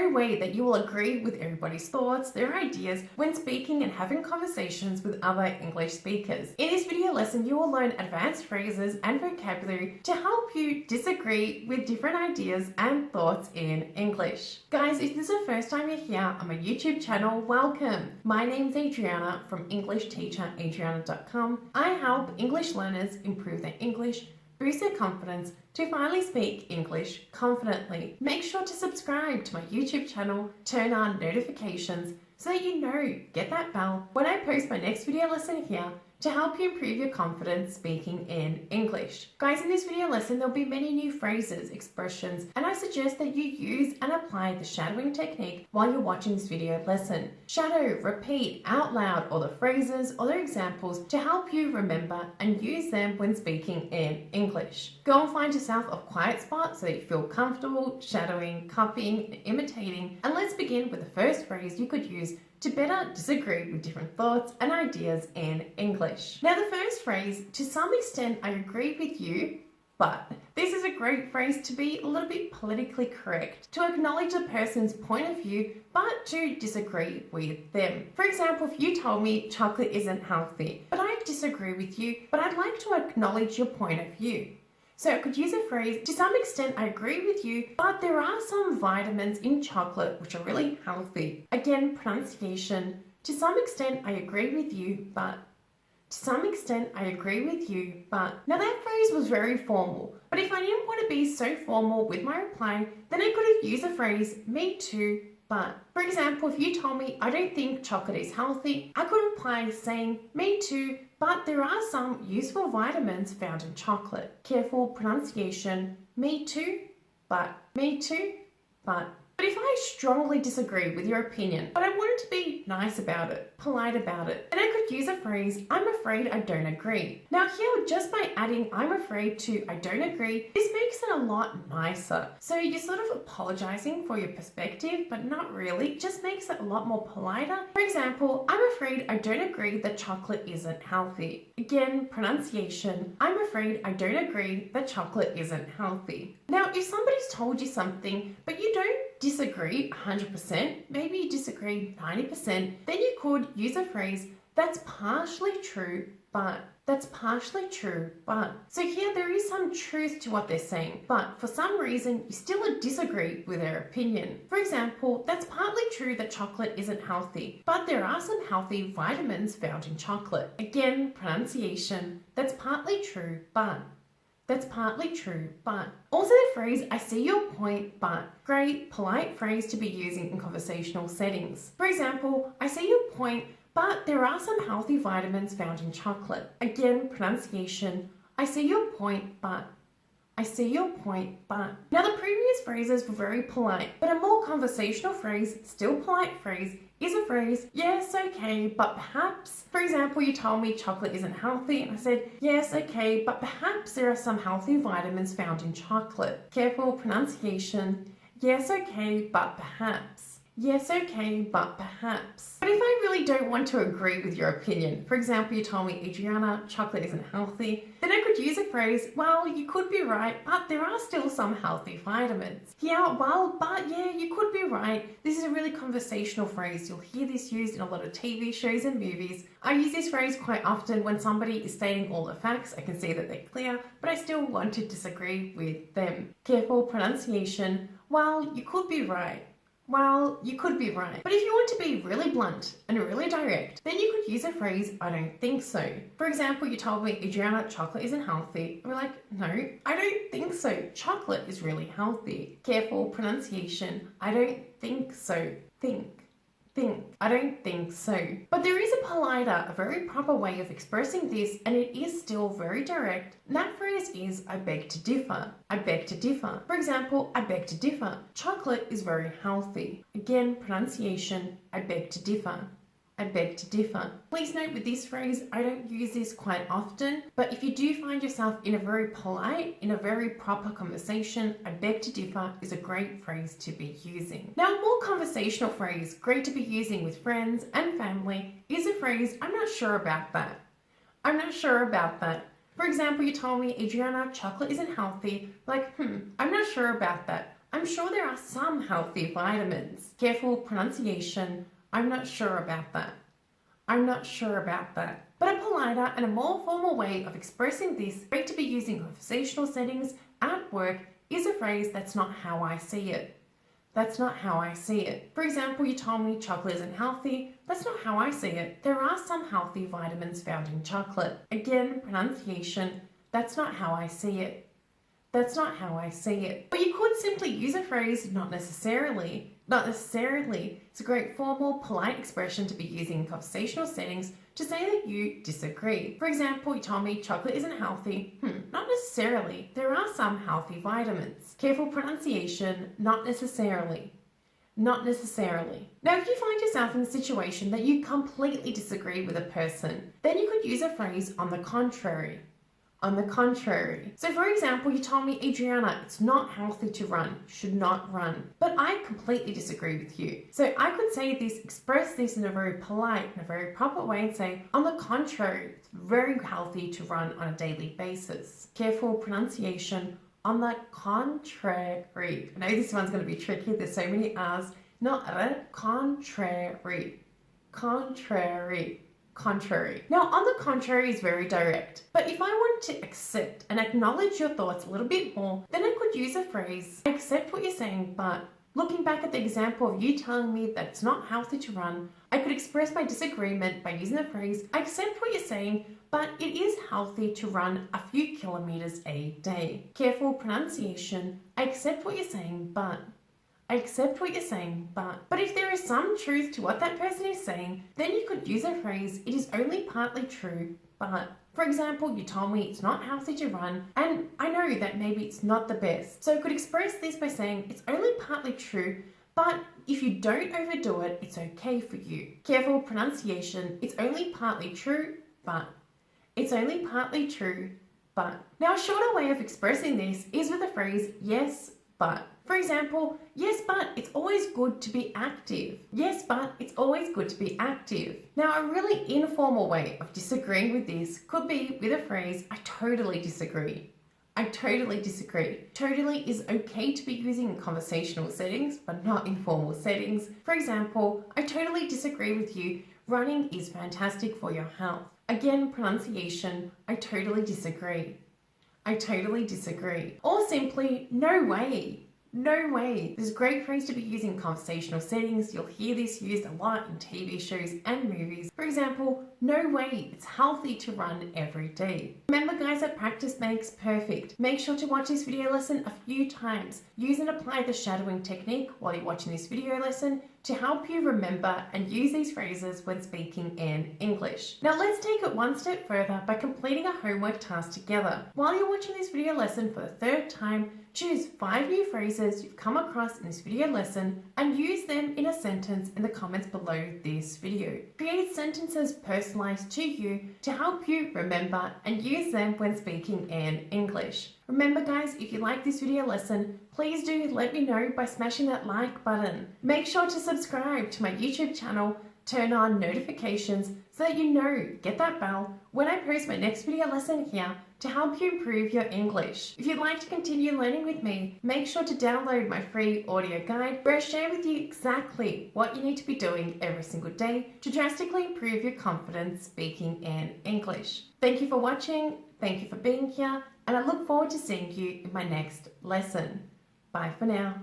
no way that you will agree with everybody's thoughts, their ideas, when speaking and having conversations with other English speakers. In this video lesson, you will learn advanced phrases and vocabulary to help you disagree with different ideas and thoughts in English. Guys, if this is the first time you're here on my YouTube channel, welcome. My name's Adriana from EnglishTeacherAdriana.com. I help English learners improve their English, boost their confidence to finally speak English confidently. Make sure to subscribe to my YouTube channel, turn on notifications so that you know, get that bell when I post my next video lesson here to help you improve your confidence speaking in English. Guys, in this video lesson, there'll be many new phrases, expressions, and I suggest that you use and apply the shadowing technique while you're watching this video lesson. Shadow, repeat out loud all the phrases or their examples to help you remember and use them when speaking in English. Go and find yourself a quiet spot so that you feel comfortable shadowing, copying, and imitating. And let's begin with the first phrase you could use to better disagree with different thoughts and ideas in English. Now, the first phrase, to some extent I agree with you, but this is a great phrase to be a little bit politically correct, to acknowledge a person's point of view, but to disagree with them. For example, if you told me chocolate isn't healthy, but I disagree with you, but I'd like to acknowledge your point of view. So I could use a phrase, to some extent I agree with you, but there are some vitamins in chocolate which are really healthy. Again, pronunciation, to some extent I agree with you, but. To some extent I agree with you, but. Now that phrase was very formal, but if I didn't want to be so formal with my reply, then I could have used the phrase, me too, but. For example, if you told me I don't think chocolate is healthy, I could reply saying, me too, but there are some useful vitamins found in chocolate. Careful pronunciation, me too, but. Me too, but. But if I strongly disagree with your opinion, but I wanted to be nice about it, polite about it, then I could use a phrase, I'm afraid I don't agree. Now here, just by adding I'm afraid to I don't agree, this makes it a lot nicer. So you're sort of apologizing for your perspective, but not really. It just makes it a lot more politer. For example, I'm afraid I don't agree that chocolate isn't healthy. Again, pronunciation, I'm afraid I don't agree that chocolate isn't healthy. Now, if somebody's told you something, but you don't disagree 100%, maybe you disagree 90%, then you could use a phrase, that's partially true, but. That's partially true, but. So here there is some truth to what they're saying, but for some reason you still disagree with their opinion. For example, that's partly true that chocolate isn't healthy, but there are some healthy vitamins found in chocolate. Again, pronunciation, that's partly true, but. That's partly true, but. Also the phrase, I see your point, but. Great, polite phrase to be using in conversational settings. For example, I see your point, but there are some healthy vitamins found in chocolate. Again, pronunciation, I see your point, but. I see your point, but. Now the previous phrases were very polite, but a more conversational phrase, still polite phrase, is a phrase, yes, okay, but perhaps. For example, you told me chocolate isn't healthy, and I said, yes, okay, but perhaps there are some healthy vitamins found in chocolate. Careful pronunciation, yes, okay, but perhaps. Yes, okay, but perhaps. But if I really don't want to agree with your opinion, for example, you told me, Adriana, chocolate isn't healthy, then I could use a phrase, well, you could be right, but there are still some healthy vitamins. Yeah, well, but yeah, you could be right. This is a really conversational phrase. You'll hear this used in a lot of TV shows and movies. I use this phrase quite often when somebody is stating all the facts. I can see that they're clear, but I still want to disagree with them. Careful pronunciation, well, you could be right. Well, you could be right. But if you want to be really blunt and really direct, then you could use a phrase, I don't think so. For example, you told me, Adriana, chocolate isn't healthy. I'm like, no, I don't think so. Chocolate is really healthy. Careful pronunciation, I don't think so. Think. I don't think so. But there is a politer, a very proper way of expressing this, and it is still very direct. And that phrase is, I beg to differ. I beg to differ. For example, I beg to differ. Chocolate is very healthy. Again, pronunciation, I beg to differ. I beg to differ. Please note with this phrase, I don't use this quite often, but if you do find yourself in a very polite, in a very proper conversation, I beg to differ is a great phrase to be using. Now, a more conversational phrase, great to be using with friends and family, is a phrase, I'm not sure about that. I'm not sure about that. For example, you told me, Adriana, chocolate isn't healthy. Like, I'm not sure about that. I'm sure there are some healthy vitamins. Careful pronunciation. I'm not sure about that. I'm not sure about that. But a politer and a more formal way of expressing this, great to be using in conversational settings at work, is a phrase "that's not how I see it." That's not how I see it. For example, you told me chocolate isn't healthy. That's not how I see it. There are some healthy vitamins found in chocolate. Again, pronunciation. That's not how I see it. That's not how I see it. But you could simply use a phrase "not necessarily." Not necessarily. It's a great formal, polite expression to be using in conversational settings to say that you disagree. For example, you told me chocolate isn't healthy. Not necessarily. There are some healthy vitamins. Careful pronunciation. Not necessarily. Not necessarily. Now, if you find yourself in a situation that you completely disagree with a person, then you could use a phrase "on the contrary." On the contrary. So for example, you told me, "Adriana, it's not healthy to run, should not run." But I completely disagree with you. So I could say this, express this in a very polite and a very proper way and say, "On the contrary, it's very healthy to run on a daily basis." Careful pronunciation. On the contrary. I know this one's going to be tricky. There's so many R's. Not contrary. Contrary. Contrary. Now, on the contrary is very direct, but if I wanted to accept and acknowledge your thoughts a little bit more, then I could use a phrase, "I accept what you're saying, but..." Looking back at the example of you telling me that it's not healthy to run, I could express my disagreement by using the phrase, "I accept what you're saying, but it is healthy to run a few kilometers a day." Careful pronunciation. I accept what you're saying, but... I accept what you're saying, but if there is some truth to what that person is saying, then you could use a phrase, "it is only partly true, but..." For example, you told me it's not healthy to run, and I know that maybe it's not the best. So I could express this by saying, "It's only partly true, but if you don't overdo it, it's okay for you." Careful pronunciation. It's only partly true, but... It's only partly true, but... Now, a shorter way of expressing this is with the phrase, "yes, but..." For example, "Yes, but it's always good to be active." Yes, but it's always good to be active. Now, a really informal way of disagreeing with this could be with a phrase, "I totally disagree." I totally disagree. Totally is okay to be using in conversational settings, but not in formal settings. For example, "I totally disagree with you. Running is fantastic for your health." Again, pronunciation. I totally disagree. I totally disagree. Or simply, "No way. No way." This is a great phrase to be using in conversational settings. You'll hear this used a lot in TV shows and movies. For example, "No way, it's healthy to run every day." Remember guys, that practice makes perfect. Make sure to watch this video lesson a few times. Use and apply the shadowing technique while you're watching this video lesson to help you remember and use these phrases when speaking in English. Now let's take it one step further by completing a homework task together. While you're watching this video lesson for the third time, choose 5 new phrases you've come across in this video lesson and use them in a sentence in the comments below this video. Create sentences personalized to you to help you remember and use them when speaking in English. Remember guys, if you like this video lesson, please do let me know by smashing that like button. Make sure to subscribe to my YouTube channel, turn on notifications so that you get that bell when I post my next video lesson here to help you improve your English. If you'd like to continue learning with me, make sure to download my free audio guide where I share with you exactly what you need to be doing every single day to drastically improve your confidence speaking in English. Thank you for watching, thank you for being here, and I look forward to seeing you in my next lesson. Bye for now.